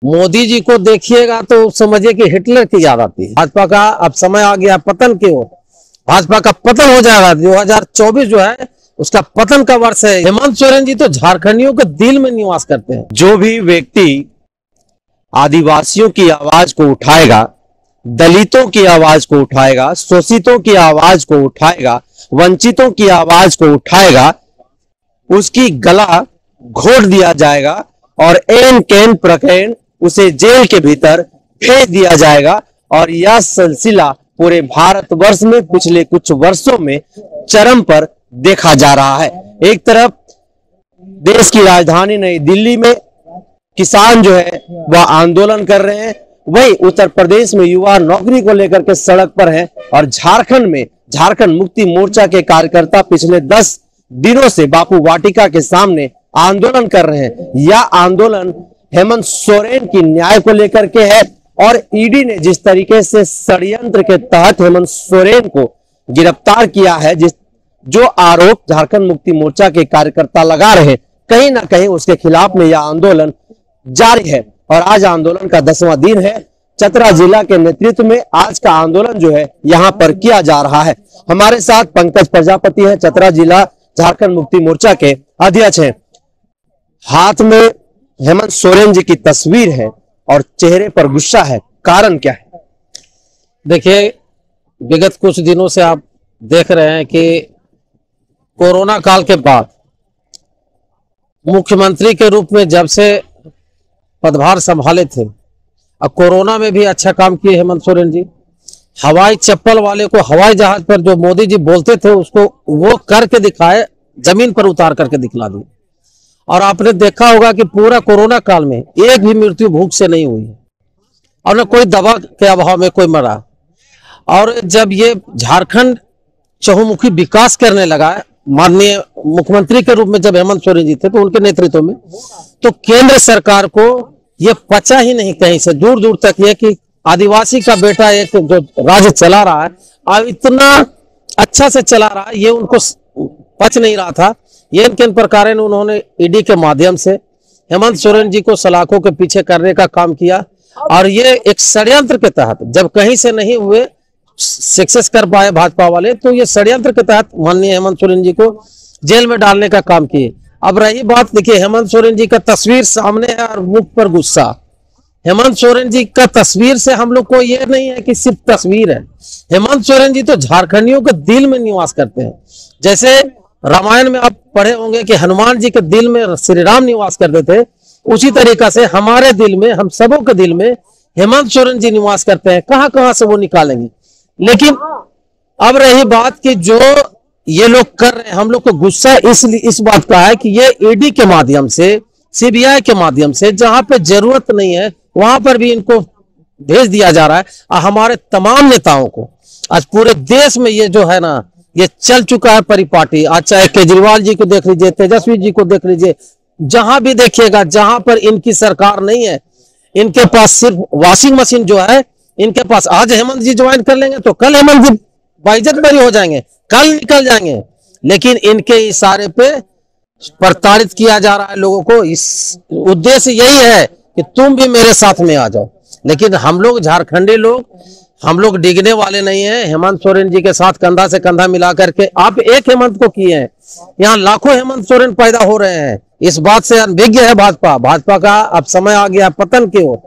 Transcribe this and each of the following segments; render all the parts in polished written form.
मोदी जी को देखिएगा तो समझिए कि हिटलर की याद आती है। भाजपा का अब समय आ गया पतन की ओर, भाजपा का पतन हो जाएगा। 2024 जो है उसका पतन का वर्ष है। हेमंत सोरेन जी तो झारखंडियों के दिल में निवास करते हैं। जो भी व्यक्ति आदिवासियों की आवाज को उठाएगा, दलितों की आवाज को उठाएगा, शोषितों की आवाज को उठाएगा, वंचितों की आवाज को उठाएगा, उसकी गला घोट दिया जाएगा और एन कैन प्रकरण उसे जेल के भीतर भेज दिया जाएगा। और यह सिलसिला पूरे भारतवर्ष में पिछले कुछ वर्षों में चरम पर देखा जा रहा है। एक तरफ देश की राजधानी नई दिल्ली में किसान जो है वह आंदोलन कर रहे हैं, वही उत्तर प्रदेश में युवा नौकरी को लेकर के सड़क पर हैं और झारखंड में झारखंड मुक्ति मोर्चा के कार्यकर्ता पिछले 10 दिनों से बापू वाटिका के सामने आंदोलन कर रहे हैं। यह आंदोलन हेमंत सोरेन की न्याय को लेकर के है और ईडी ने जिस तरीके से षड्यंत्र के तहत हेमंत सोरेन को गिरफ्तार किया है, जो आरोप झारखंड मुक्ति मोर्चा के कार्यकर्ता लगा रहे हैं, कहीं ना कहीं उसके खिलाफ में यह आंदोलन जारी है। और आज आंदोलन का 10वां दिन है। चतरा जिला के नेतृत्व में आज का आंदोलन जो है यहां पर किया जा रहा है। हमारे साथ पंकज प्रजापति है, चतरा जिला झारखंड मुक्ति मोर्चा के अध्यक्ष हैं। हाथ में हेमंत सोरेन जी की तस्वीर है और चेहरे पर गुस्सा है, कारण क्या है? देखिए, विगत कुछ दिनों से आप देख रहे हैं कि कोरोना काल के बाद मुख्यमंत्री के रूप में जब से पदभार संभाले थे, अब कोरोना में भी अच्छा काम किए हेमंत सोरेन जी। हवाई चप्पल वाले को हवाई जहाज पर जो मोदी जी बोलते थे उसको वो करके दिखाए, जमीन पर उतार करके दिखला दिए। और आपने देखा होगा कि पूरा कोरोना काल में एक भी मृत्यु भूख से नहीं हुई है और न कोई दवा के अभाव में कोई मरा। और जब ये झारखंड चहुमुखी विकास करने लगा, माननीय मुख्यमंत्री के रूप में जब हेमंत सोरेन जी थे तो उनके नेतृत्व में, तो केंद्र सरकार को ये पचा ही नहीं कहीं से दूर दूर तक ये कि आदिवासी का बेटा एक जो राज्य चला रहा है और इतना अच्छा से चला रहा है, ये उनको पच नहीं रहा था। ये किन प्रकार उन्होंने ईडी के माध्यम से हेमंत सोरेन जी को सलाखों के पीछे करने का काम किया और ये एक षड्यंत्र के तहत जब कहीं से नहीं हुए सक्सेस कर पाए भाजपा वाले, तो ये षड्यंत्र के तहत माननीय हेमंत सोरेन जी को जेल में डालने का काम किए। अब रही बात, देखिए हेमंत सोरेन जी का तस्वीर सामने है और मुख पर गुस्सा। हेमंत सोरेन जी का तस्वीर से हम लोग को ये नहीं है कि सिर्फ तस्वीर है, हेमंत सोरेन जी तो झारखंडियों के दिल में निवास करते हैं। जैसे रामायण में आप पढ़े होंगे कि हनुमान जी के दिल में श्री राम निवास करते थे, उसी तरीका से हमारे दिल में, हम सबों के दिल में हेमंत सोरेन जी निवास करते हैं। कहां कहां से वो निकालेंगे। लेकिन अब रही बात कि जो ये लोग कर रहे हैं, हम लोग को गुस्सा इसलिए इस बात का है कि ये ईडी के माध्यम से, सीबीआई के माध्यम से जहां पे जरूरत नहीं है वहां पर भी इनको भेज दिया जा रहा है। और हमारे तमाम नेताओं को आज पूरे देश में ये जो है ना, ये चल चुका है परिपाटी। आज चाहे केजरीवाल जी को देख लीजिए, तेजस्वी जी को देख लीजिए, जहां भी देखिएगा जहां पर इनकी सरकार नहीं है, इनके पास सिर्फ वॉशिंग मशीन जो है इनके पास। आज हेमंत जी ज्वाइन कर लेंगे तो कल हेमंत जी बाइज्जत बरी हो जाएंगे, कल निकल जाएंगे। लेकिन इनके इशारे पे प्रताड़ित किया जा रहा है लोगों को। इस उद्देश्य यही है कि तुम भी मेरे साथ में आ जाओ। लेकिन हम लोग झारखंडी लोग, हम लोग डिगने वाले नहीं हैं। हेमंत सोरेन जी के साथ कंधा से कंधा मिला करके आप एक हेमंत को किए हैं, यहाँ लाखों हेमंत सोरेन पैदा हो रहे हैं। इस बात से अनभिज्ञ है भाजपा। भाजपा का अब समय आ गया पतन की ओर,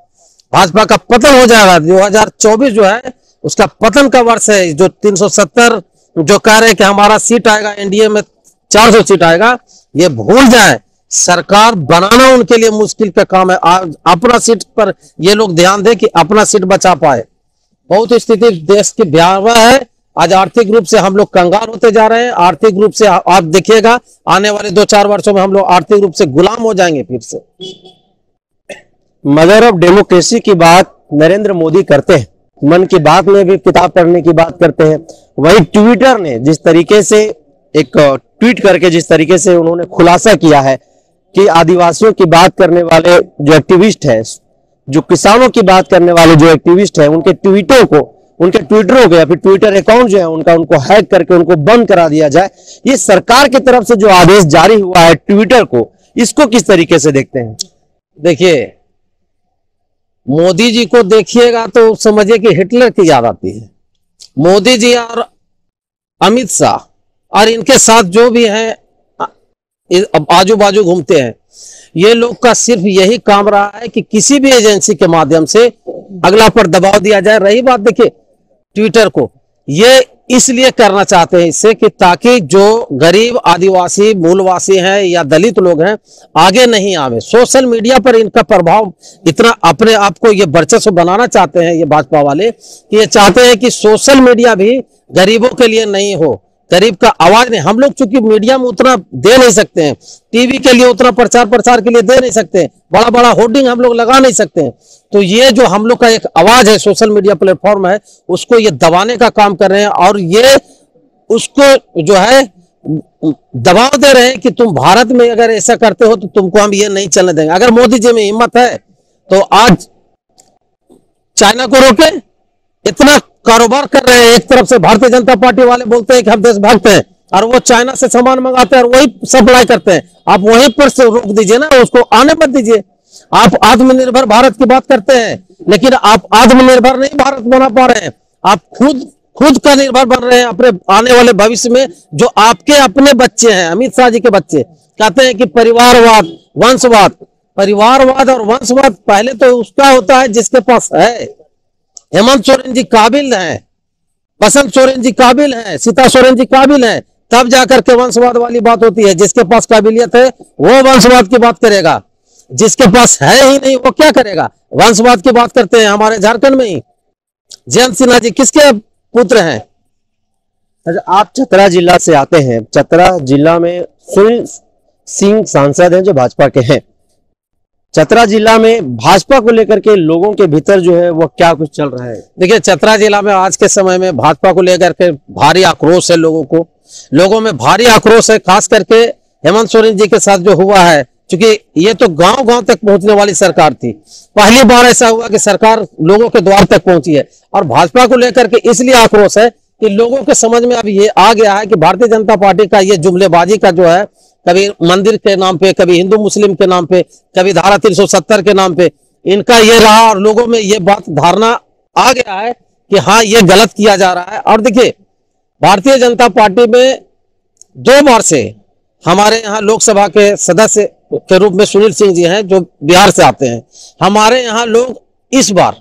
भाजपा का पतन हो जाएगा। 2024 जो है उसका पतन का वर्ष है। जो 370 जो कह रहे हैं कि हमारा सीट आएगा एनडीए में, 400 सीट आएगा, ये भूल जाए। सरकार बनाना उनके लिए मुश्किल का काम है। अपना सीट पर ये लोग ध्यान दें कि अपना सीट बचा पाए। बहुत स्थिति देश की भयावह है। आज आर्थिक रूप से हम लोग कंगाल होते जा रहे हैं। आर्थिक रूप से आप देखिएगा आने वाले 2-4 वर्षों में हम लोग आर्थिक रूप से गुलाम हो जाएंगे फिर से। मदर ऑफ डेमोक्रेसी की बात नरेंद्र मोदी करते हैं, मन की बात में भी किताब पढ़ने की बात करते हैं। वही ट्विटर ने जिस तरीके से एक ट्वीट करके जिस तरीके से उन्होंने खुलासा किया है कि आदिवासियों की बात करने वाले जो एक्टिविस्ट है, जो किसानों की बात करने वाले जो एक्टिविस्ट है, उनके ट्वीटरों को, उनके ट्विटरों को या फिर ट्विटर अकाउंट जो है उनका, उनको हैक करके उनको बंद करा दिया जाए। ये सरकार की तरफ से जो आदेश जारी हुआ है ट्विटर को, इसको किस तरीके से देखते हैं? देखिए, मोदी जी को देखिएगा तो समझिए कि हिटलर की याद आती है। मोदी जी और अमित शाह और इनके साथ जो भी हैं आजू बाजू घूमते हैं, ये लोग का सिर्फ यही काम रहा है कि किसी भी एजेंसी के माध्यम से अगला पर दबाव दिया जाए। रही बात देखिए ट्विटर को, ये इसलिए करना चाहते हैं इससे कि ताकि जो गरीब आदिवासी मूलवासी हैं या दलित लोग हैं आगे नहीं आवे। सोशल मीडिया पर इनका प्रभाव इतना, अपने आप को ये वर्चस्व बनाना चाहते हैं ये भाजपा वाले, कि ये चाहते हैं कि सोशल मीडिया भी गरीबों के लिए नहीं हो, गरीब का आवाज नहीं। हम लोग चूंकि मीडिया में उतना दे नहीं सकते हैं, टीवी के लिए उतना प्रचार के लिए दे नहीं सकते हैं, बड़ा बड़ा होर्डिंग हम लोग लगा नहीं सकते हैं, तो ये जो हम लोग का एक आवाज है सोशल मीडिया प्लेटफॉर्म है, उसको ये दबाने का काम कर रहे हैं और ये उसको जो है दबाव दे रहे हैं कि तुम भारत में अगर ऐसा करते हो तो तुमको हम ये नहीं चलने देंगे। अगर मोदी जी में हिम्मत है तो आज चाइना को रोके, इतना कारोबार कर रहे हैं। एक तरफ से भारतीय जनता पार्टी वाले बोलते हैं कि हम देशभक्त हैं और वो चाइना से सामान मंगाते हैं और वही सप्लाई करते हैं। आप वहीं पर से रोक दीजिए ना, उसको आने मत दीजिए। आप आत्मनिर्भर भारत की बात करते हैं, लेकिन आप आत्मनिर्भर नहीं भारत बना पा रहे हैं। आप खुद का निर्भर बन रहे हैं अपने आने वाले भविष्य में। जो आपके अपने बच्चे हैं, अमित शाह जी के बच्चे कहते हैं कि परिवारवाद, वंशवाद, परिवारवाद और वंशवाद पहले तो उसका होता है जिसके पास है। हेमंत सोरेन जी काबिल हैं, बसंत सोरेन जी काबिल हैं, सीता सोरेन जी काबिल हैं, तब जाकर के वंशवाद वाली बात होती है। जिसके पास काबिलियत है वो वंशवाद की बात करेगा, जिसके पास है ही नहीं वो क्या करेगा। वंशवाद की बात करते हैं हमारे झारखंड में ही। जयंत सिन्हा जी किसके पुत्र हैं? अच्छा, आप चतरा जिला से आते हैं। चतरा जिला में सुनील सिंह सांसद हैं जो भाजपा के हैं। चतरा जिला में भाजपा को लेकर के लोगों के भीतर जो है वो क्या कुछ चल रहा है? देखिए चतरा जिला में आज के समय में भाजपा को लेकर के भारी आक्रोश है। लोगों में भारी आक्रोश है, खास करके हेमंत सोरेन जी के साथ जो हुआ है। क्योंकि ये तो गांव गांव तक पहुंचने वाली सरकार थी, पहली बार ऐसा हुआ कि सरकार लोगों के द्वार तक पहुंची है। और भाजपा को लेकर के इसलिए आक्रोश है कि लोगों के समझ में अब ये आ गया है कि भारतीय जनता पार्टी का ये जुमलेबाजी का जो है, कभी मंदिर के नाम पे, कभी हिंदू मुस्लिम के नाम पे, कभी धारा 370 के नाम पे, इनका ये रहा और लोगों में ये बात धारणा आ गया है कि हाँ ये गलत किया जा रहा है। और देखिए भारतीय जनता पार्टी में 2 बार से हमारे यहाँ लोकसभा के सदस्य के रूप में सुनील सिंह जी हैं जो बिहार से आते हैं। हमारे यहाँ लोग इस बार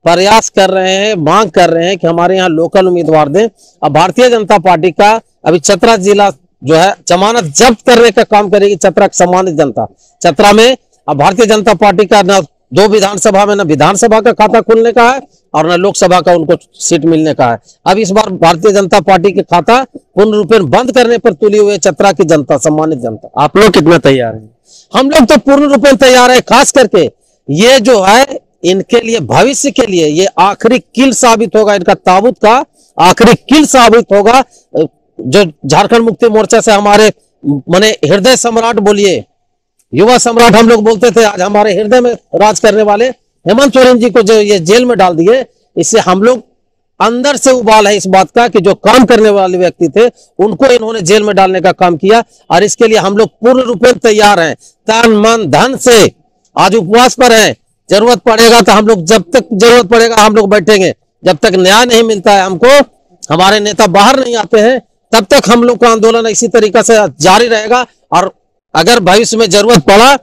प्रयास कर रहे हैं, मांग कर रहे हैं कि हमारे यहाँ लोकल उम्मीदवार दें। अब भारतीय जनता पार्टी का अभी चतरा जिला जो है जमानत जब्त करने का काम करेगी चतरा की सम्मानित जनता। चतरा में अब भारतीय जनता पार्टी का न 2 विधानसभा में, न विधानसभा का खाता खुलने का है और न लोकसभा का उनको सीट मिलने का है। अब इस बार भारतीय जनता पार्टी के खाता पूर्ण रूप में बंद करने पर तुली हुई चतरा की जनता, सम्मानित जनता। आप लोग कितना तैयार हैं? हम लोग तो पूर्ण रूप में तैयार है। खास करके ये जो है इनके लिए, भविष्य के लिए ये आखिरी किल साबित होगा, इनका ताबूत का आखिरी किल साबित होगा। जो झारखंड मुक्ति मोर्चा से हमारे माने हृदय सम्राट बोलिए, युवा सम्राट हम लोग बोलते थे, आज हमारे हृदय में राज करने वाले हेमंत सोरेन जी को जो ये जेल में डाल दिए, इससे हम लोग अंदर से उबाल है इस बात का कि जो काम करने वाले व्यक्ति थे उनको इन्होंने जेल में डालने का काम किया। और इसके लिए हम लोग पूर्ण रूप में तैयार हैं, तन मन धन से। आज उपवास पर हैं, जरूरत पड़ेगा तो हम लोग, जब तक जरूरत पड़ेगा हम लोग बैठेंगे। जब तक न्याय नहीं मिलता है हमको, हमारे नेता बाहर नहीं आते हैं, तब तक हम लोग का आंदोलन इसी तरीके से जारी रहेगा। और अगर भविष्य में जरूरत पड़ा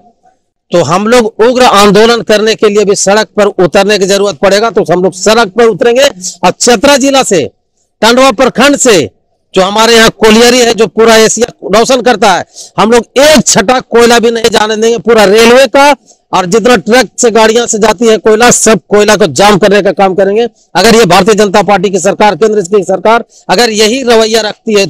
तो हम लोग उग्र आंदोलन करने के लिए भी सड़क पर उतरने की जरूरत पड़ेगा तो हम लोग सड़क पर उतरेंगे। और चतरा जिला से, टंडवा प्रखंड से जो हमारे यहाँ कोलियरी है जो पूरा एशिया रोशन करता है, हम लोग एक छटा कोयला भी नहीं जाने देंगे। पूरा रेलवे का और जितना ट्रक से गाड़ियां से जाती है कोयला, सब कोयला को जाम करने का काम करेंगे। अगर ये भारतीय जनता पार्टी की सरकार, केंद्र की सरकार अगर यही रवैया रखती है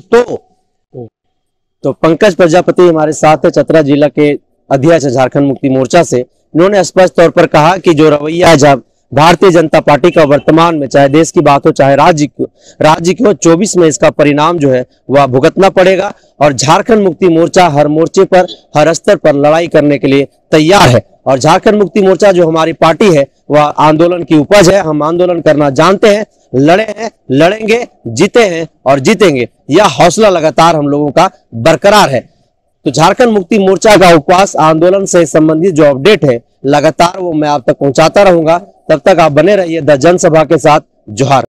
तो पंकज प्रजापति हमारे साथ है, चतरा जिला के अध्यक्ष झारखंड मुक्ति मोर्चा से। इन्होंने स्पष्ट तौर पर कहा कि जो रवैया जब भारतीय जनता पार्टी का वर्तमान में, चाहे देश की बात हो चाहे राज्य की हो, 24 में इसका परिणाम जो है वह भुगतना पड़ेगा। और झारखंड मुक्ति मोर्चा हर मोर्चे पर, हर स्तर पर लड़ाई करने के लिए तैयार है। और झारखंड मुक्ति मोर्चा जो हमारी पार्टी है वह आंदोलन की उपज है। हम आंदोलन करना जानते हैं, लड़े हैं, लड़ेंगे, जीते हैं और जीतेंगे। यह हौसला लगातार हम लोगों का बरकरार है। तो झारखंड मुक्ति मोर्चा का उपवास आंदोलन से संबंधित जो अपडेट है लगातार वो मैं आप तक पहुंचाता रहूंगा। तब तक आप बने रहिए द जनसभा के साथ। जोहार।